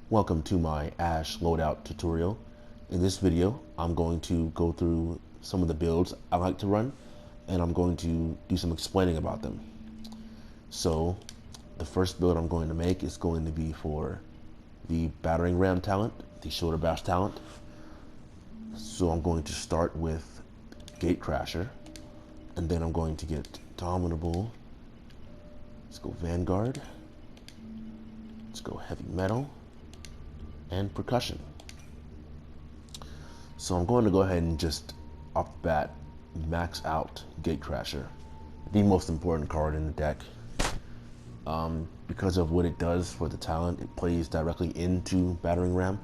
Welcome to my Loadout tutorial. In this video, I'm going to go through some of the builds I like to run, and I'm going to do some explaining about them. So, the first build I'm going to make is going to be for the battering ram talent, the shoulder bash talent. So I'm going to start with Gate Crasher, and then I'm going to get Dominable. Let's go Vanguard. Let's go Heavy Metal and Percussion. So I'm going to go ahead and just off the bat max out Gate Crasher, the most important card in the deck. Because of what it does for the talent, it plays directly into Battering Ram.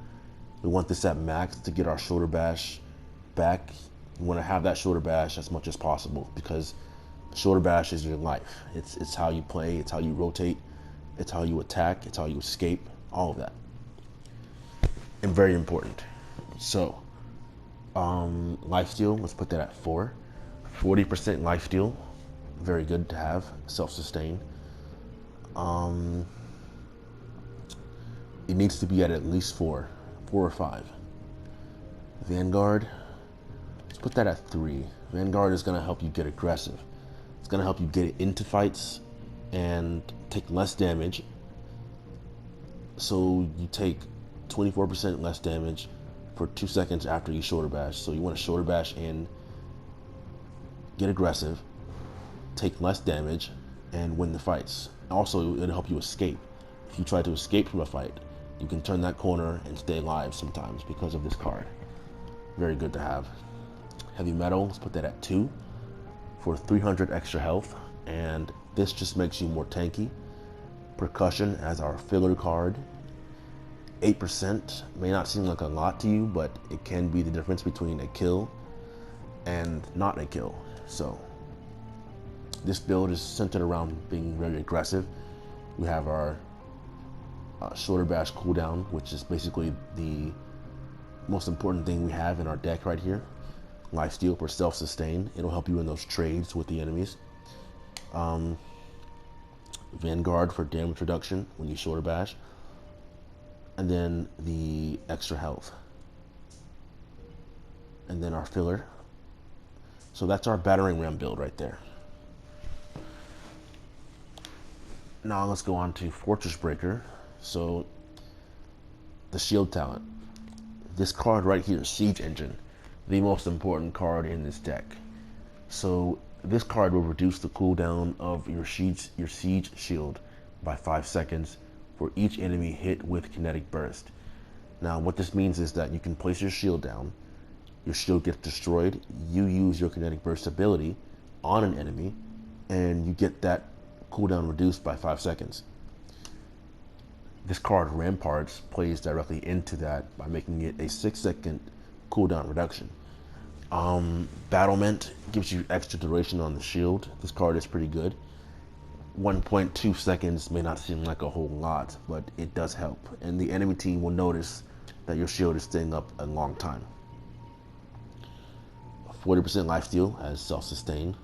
We want this at max to get our shoulder bash back. You want to have that shoulder bash as much as possible because shoulder bash is your life. It's how you play, it's how you rotate, it's how you attack, it's how you escape, all of that. And very important. So, lifesteal, let's put that at 4. 40% lifesteal, very good to have, self-sustain. It needs to be at least 4 or 5. Vanguard, let's put that at 3. Vanguard is gonna help you get aggressive. It's gonna help you get into fights and take less damage. So you take 24% less damage for 2 seconds after you shoulder bash. So you want to shoulder bash in, get aggressive, take less damage, and win the fights. Also, it'll help you escape. If you try to escape from a fight, you can turn that corner and stay alive sometimes because of this card. Very good to have. Heavy Metal, let's put that at 2 for 300 extra health, and this just makes you more tanky. Percussion as our filler card. 8% may not seem like a lot to you, but it can be the difference between a kill and not a kill. So this build is centered around being very aggressive. We have our shoulder bash cooldown, which is basically the most important thing we have in our deck right here. Lifesteal for self-sustain. It'll help you in those trades with the enemies. Vanguard for damage reduction when you shoulder bash. And then the extra health. And then our filler. So that's our battering ram build right there. Now let's go on to Fortress Breaker. So the shield talent. This card right here, Siege Engine, the most important card in this deck. So this card will reduce the cooldown of your siege shield by 5 seconds for each enemy hit with kinetic burst. Now what this means is that you can place your shield down, your shield gets destroyed, you use your kinetic burst ability on an enemy, and you get that cooldown reduced by 5 seconds. This card, Ramparts, plays directly into that by making it a 6-second cooldown reduction. Battlement gives you extra duration on the shield. This card is pretty good. 1.2 seconds may not seem like a whole lot, but it does help. And the enemy team will notice that your shield is staying up a long time. 40% lifesteal as self-sustain,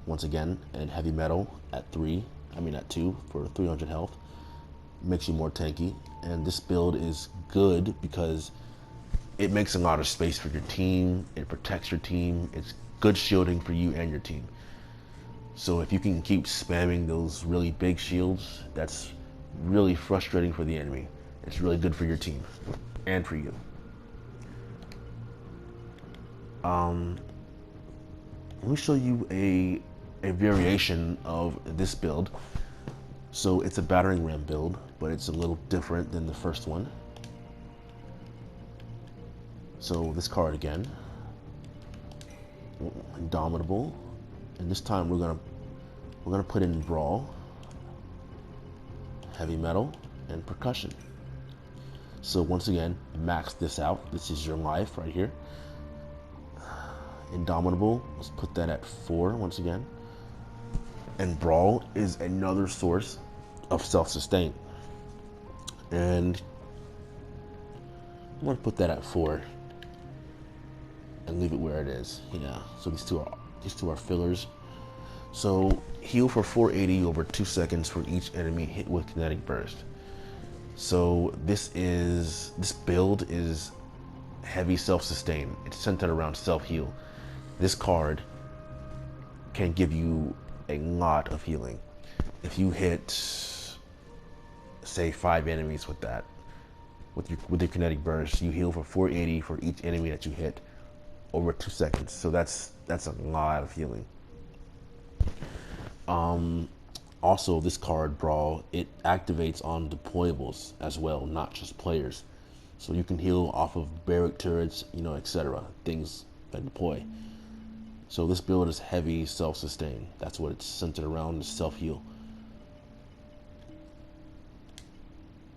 once again, and Heavy Metal at 2 for 300 health. Makes you more tanky. And this build is good because it makes a lot of space for your team. It protects your team. It's good shielding for you and your team. So if you can keep spamming those really big shields, that's really frustrating for the enemy. It's really good for your team and for you. Let me show you a variation of this build. So it's a battering ram build, but it's a little different than the first one. So this card again, Indomitable, and this time we're gonna put in Brawl, Heavy Metal, and Percussion. So once again, max this out. This is your life right here. Indomitable, let's put that at 4 once again. And Brawl is another source of self-sustain. And I'm gonna put that at 4 and leave it where it is. Yeah, so these two are fillers. So heal for 480 over 2 seconds for each enemy hit with kinetic burst. So this build is heavy self-sustain. It's centered around self-heal. This card can give you a lot of healing. If you hit, say, 5 enemies with that, with your kinetic burst, you heal for 480 for each enemy that you hit over 2 seconds. So that's a lot of healing. Also, this card, Brawl, it activates on deployables as well, not just players. So you can heal off of barrack turrets, etc. Things that deploy. So this build is heavy self-sustain. That's what it's centered around, is self-heal.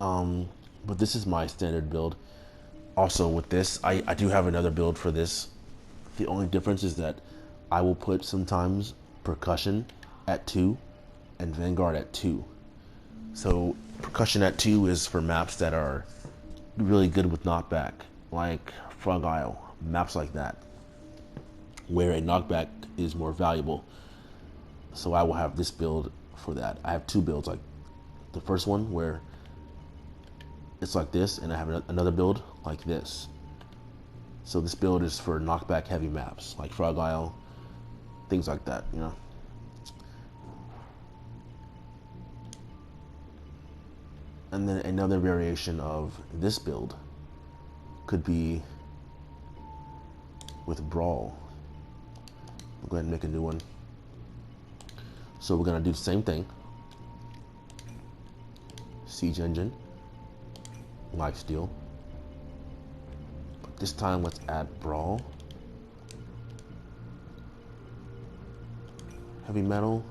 But this is my standard build. Also with this, I do have another build for this. The only difference is that I will put sometimes Percussion at 2 and Vanguard at 2. So Percussion at 2 is for maps that are really good with knockback, like Frog Isle, maps like that, where a knockback is more valuable. So I will have this build for that. I have 2 builds, like the first one where it's like this, and I have another build like this. So this build is for knockback heavy maps, like Frog Isle, things like that, And then another variation of this build could be with Brawl. I'll go ahead and make a new one. So we're gonna do the same thing. Siege Engine, Lifesteal. But this time let's add Brawl. Heavy Metal.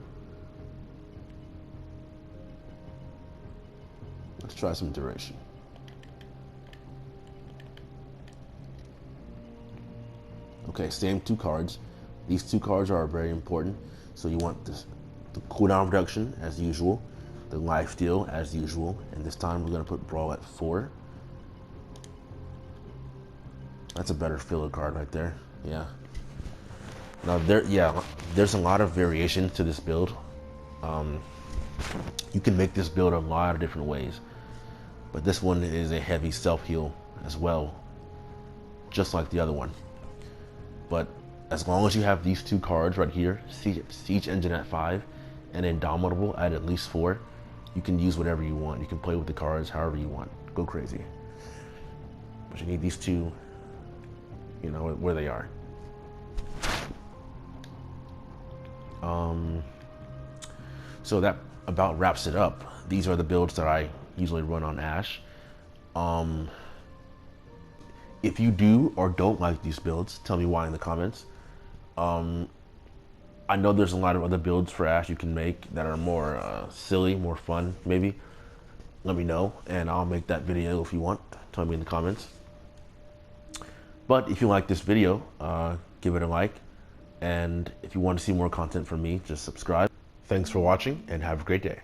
Let's try some Duration. Okay, same 2 cards. These 2 cards are very important. So you want the cooldown reduction as usual, the Lifesteal as usual, and this time we're gonna put Brawl at 4. That's a better filler card right there. Yeah. Now there's a lot of variation to this build. You can make this build a lot of different ways, but this one is a heavy self-heal as well, just like the other one. But as long as you have these 2 cards right here, Siege Engine at 5 and Indomitable at least 4, you can use whatever you want. You can play with the cards however you want. Go crazy. But you need these 2, where they are. So that about wraps it up. These are the builds that I usually run on Ash. If you do or don't like these builds, tell me why in the comments. I know there's a lot of other builds for Ash you can make that are more silly, more fun, maybe. Let me know, and I'll make that video if you want. Tell me in the comments. But if you like this video, give it a like. And if you want to see more content from me, just subscribe. Thanks for watching, and have a great day.